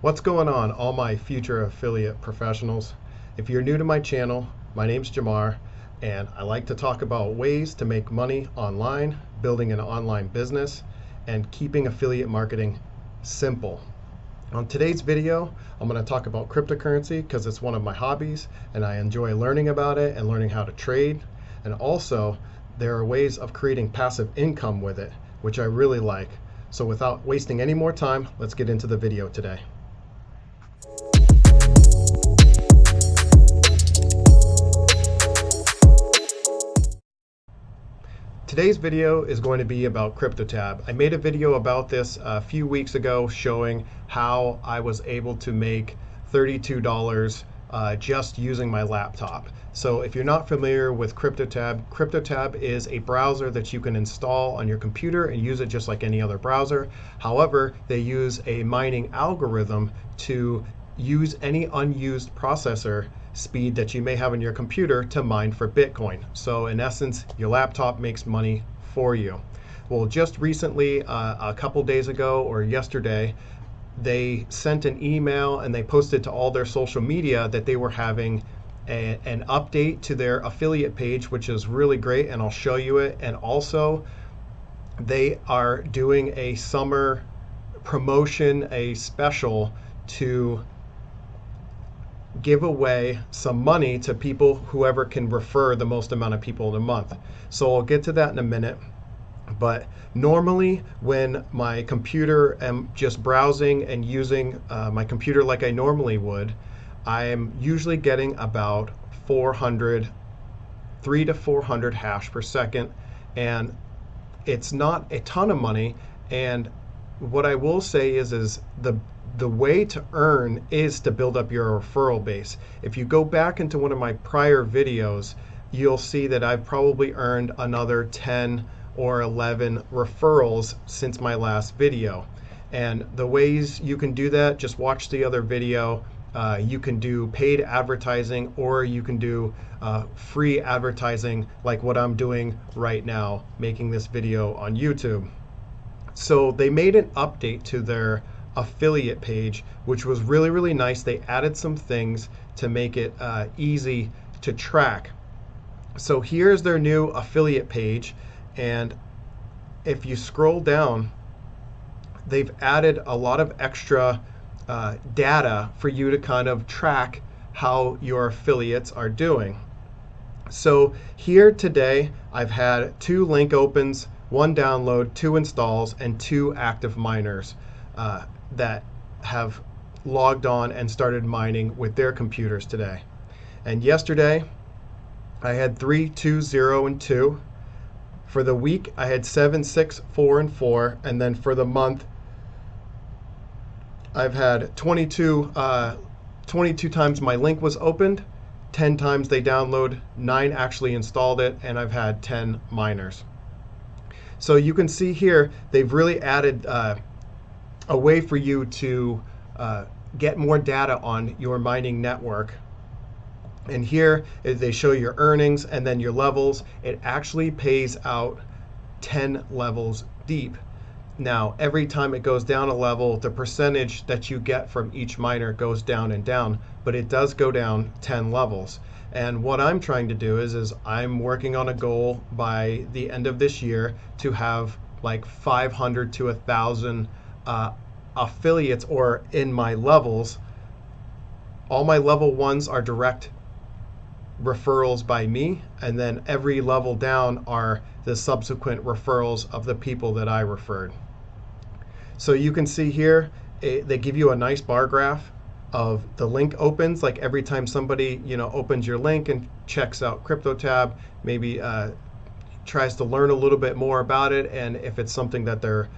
What's going on, all my future affiliate professionals? If you're new to my channel, my name's Jamar, and I like to talk about ways to make money online, building an online business, and keeping affiliate marketing simple. On today's video, I'm going to talk about cryptocurrency because it's one of my hobbies and I enjoy learning about it and learning how to trade. And also, there are ways of creating passive income with it, which I really like. So without wasting any more time, let's get into the video today. Today's video is going to be about Cryptotab. I made a video about this a few weeks ago showing how I was able to make $32 just using my laptop. So if you're not familiar with Cryptotab, Cryptotab is a browser that you can install on your computer and use it just like any other browser. However, they use a mining algorithm to use any unused processor speed that you may have on your computer to mine for Bitcoin. So in essence, your laptop makes money for you. Well, just recently, a couple days ago or yesterday, they sent an email and they posted to all their social media that they were having an update to their affiliate page, which is really great, and I'll show you it. And also, they are doing a summer promotion, a special to give away some money to people, whoever can refer the most amount of people in a month. So I'll get to that in a minute. But normally when my computer am just browsing and using my computer like I normally would, I am usually getting about 3 to 400 hash per second, and it's not a ton of money. And what I will say is the way to earn is to build up your referral base. If you go back into one of my prior videos, you'll see that I've probably earned another 10 or 11 referrals since my last video. And the ways you can do that, just watch the other video. You can do paid advertising, or you can do free advertising like what I'm doing right now, making this video on YouTube. So they made an update to their affiliate page, which was really, really nice. They added some things to make it easy to track. So here's their new affiliate page, and if you scroll down, they've added a lot of extra data for you to kind of track how your affiliates are doing. So here today, I've had 2 link opens, 1 download, 2 installs, and 2 active miners that have logged on and started mining with their computers today. And yesterday, I had 3, 2, 0, and 2. For the week, I had 7, 6, 4, and 4. And then for the month, I've had 22 times my link was opened, 10 times they download, 9 actually installed it, and I've had 10 miners. So you can see here, they've really added a way for you to get more data on your mining network. And here they show your earnings and then your levels. It actually pays out 10 levels deep. Now, every time it goes down a level, the percentage that you get from each miner goes down and down, but it does go down 10 levels. And what I'm trying to do is I'm working on a goal by the end of this year to have like 500 to 1,000 affiliates or in my levels. All my level 1s are direct referrals by me, and then every level down are the subsequent referrals of the people that I referred. So you can see here, they give you a nice bar graph of the link opens. Like every time somebody opens your link and checks out Cryptotab, maybe tries to learn a little bit more about it, and if it's something that they're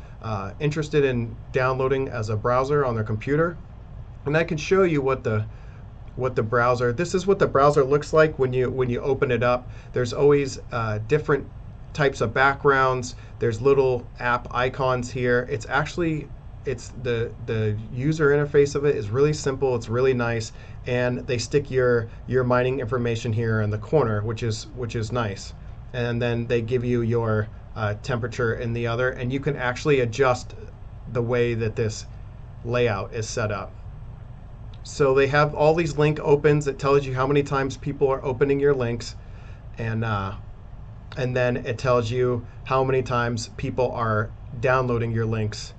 interested in downloading as a browser on their computer. And I can show you what the browser, this is what the browser looks like when you open it up. There's always different types of backgrounds. There's little app icons here. It's the user interface of it is really simple. It's really nice, and they stick your mining information here in the corner, which is nice. And then they give you your temperature in the other, and you can actually adjust the way that this layout is set up. So they have all these link opens. It tells you how many times people are opening your links, and then it tells you how many times people are downloading your links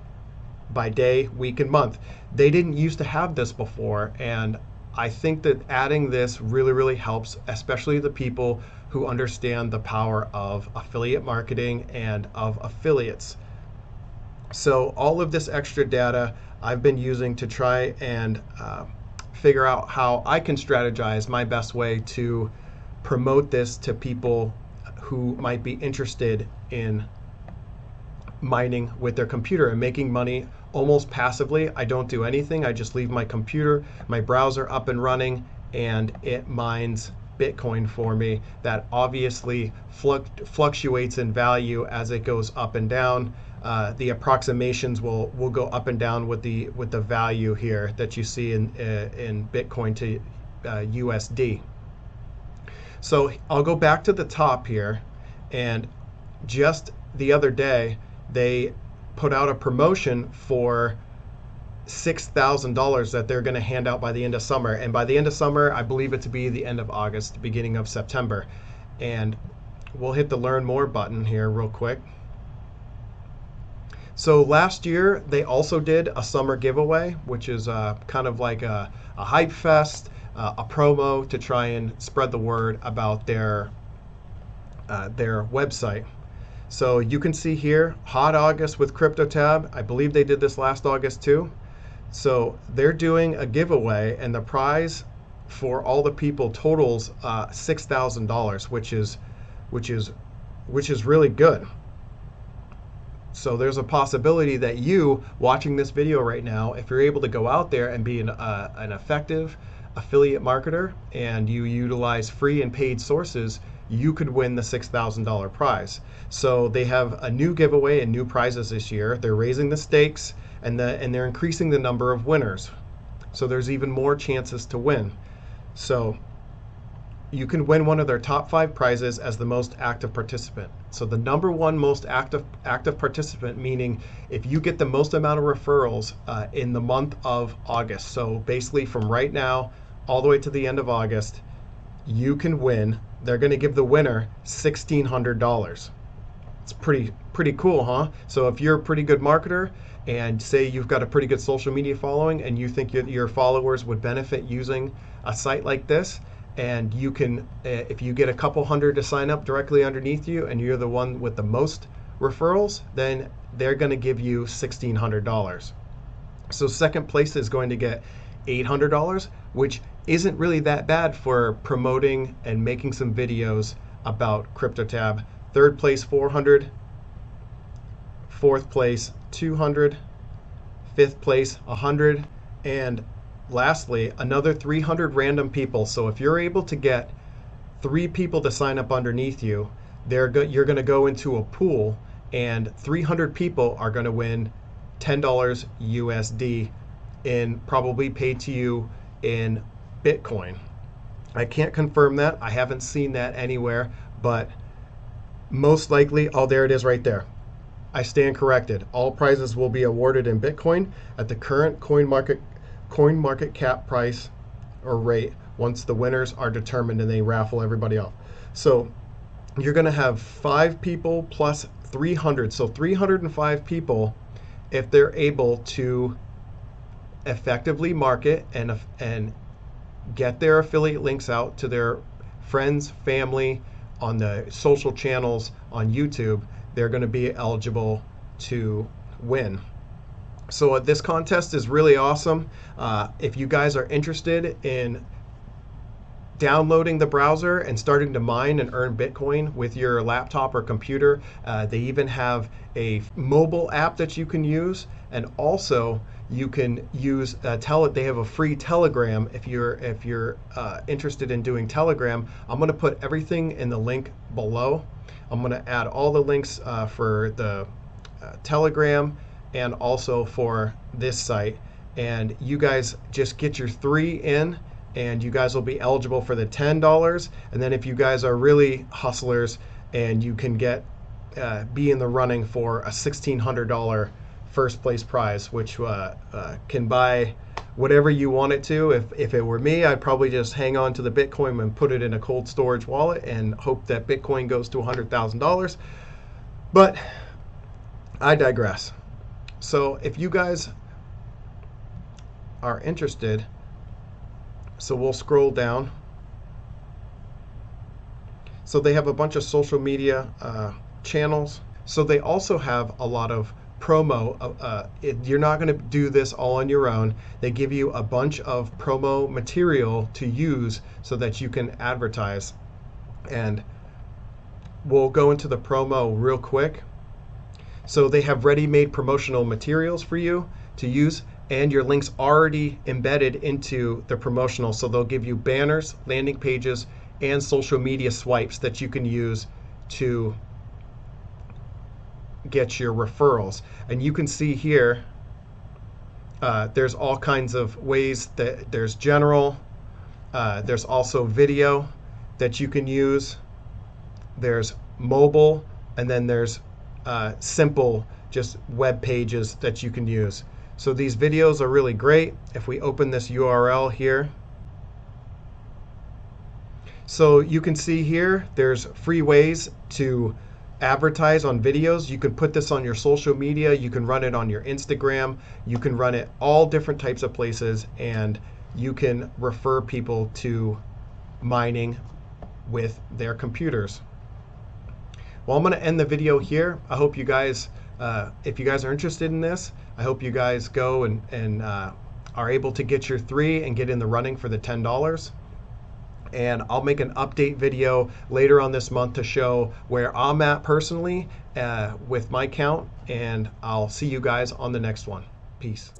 by day, week, and month. They didn't used to have this before, and I think that adding this really, really helps, especially the people who understand the power of affiliate marketing and of affiliates. So all of this extra data I've been using to try and figure out how I can strategize my best way to promote this to people who might be interested in mining with their computer and making money almost passively. I don't do anything. I just leave my computer, my browser up and running, and it mines Bitcoin for me. That obviously fluctuates in value as it goes up and down. The approximations will go up and down with the value here that you see in Bitcoin to USD. So I'll go back to the top here, and just the other day they put out a promotion for $6,000 that they're going to hand out by the end of summer. And by the end of summer, I believe it to be the end of August, beginning of September. And we'll hit the learn more button here real quick. So last year they also did a summer giveaway, which is kind of like a hype fest, a promo to try and spread the word about their website. So you can see here, Hot August with Cryptotab. I believe they did this last August too. So they're doing a giveaway, and the prize for all the people totals $6,000, which is really good. So there's a possibility that you watching this video right now, if you're able to go out there and be an effective affiliate marketer and you utilize free and paid sources, you could win the $6,000 prize. So they have a new giveaway and new prizes this year. They're raising the stakes, and they're increasing the number of winners. So there's even more chances to win. So you can win one of their top 5 prizes as the most active participant. So the number one most active participant, meaning if you get the most amount of referrals in the month of August. So basically from right now all the way to the end of August, you can win. They're going to give the winner $1,600. It's pretty cool, huh? So if you're a pretty good marketer and say you've got a pretty good social media following and you think your followers would benefit using a site like this, and you can, if you get a couple hundred to sign up directly underneath you and you're the one with the most referrals, then they're going to give you $1,600. So second place is going to get $800, which isn't really that bad for promoting and making some videos about Cryptotab. Third place $400, fourth place $200, fifth place $100, and lastly another 300 random people. So if you're able to get 3 people to sign up underneath you, you're going to go into a pool, and 300 people are going to win $10 USD in probably paid to you in Bitcoin. I can't confirm that. I haven't seen that anywhere, but most likely, oh, there it is right there. I stand corrected. All prizes will be awarded in Bitcoin at the current coin market cap price or rate once the winners are determined, and they raffle everybody off. So you're going to have 5 people plus 300, so 305 people if they're able to effectively market and get their affiliate links out to their friends, family, on the social channels, on YouTube. They're going to be eligible to win. So this contest is really awesome. If you guys are interested in downloading the browser and starting to mine and earn Bitcoin with your laptop or computer, they even have a mobile app that you can use, and also you can use they have a free Telegram if you're interested in doing Telegram. I'm going to put everything in the link below. I'm going to add all the links for the Telegram and also for this site, and you guys just get your 3 in, and you guys will be eligible for the $10. And then if you guys are really hustlers, and you can get be in the running for a $1,600 first place prize, which can buy whatever you want it to. If it were me, I'd probably just hang on to the Bitcoin and put it in a cold storage wallet and hope that Bitcoin goes to $100,000. But I digress. So if you guys are interested, so we'll scroll down. So they have a bunch of social media channels. So they also have a lot of promo. You're not going to do this all on your own. They give you a bunch of promo material to use so that you can advertise. And we'll go into the promo real quick. So they have ready-made promotional materials for you to use, and your links already embedded into the promotional. So they'll give you banners, landing pages, and social media swipes that you can use to get your referrals. And you can see here, there's all kinds of ways that there's general, there's also video that you can use, there's mobile, and then there's simple just web pages that you can use. So these videos are really great. If we open this URL here, so you can see here there's free ways to advertise on videos. You can put this on your social media, you can run it on your Instagram, you can run it all different types of places, and you can refer people to mining with their computers. Well, I'm going to end the video here. I hope you guys, if you guys are interested in this, I hope you guys go and are able to get your 3 and get in the running for the $10. And I'll make an update video later on this month to show where I'm at personally with my count, and I'll see you guys on the next one. Peace.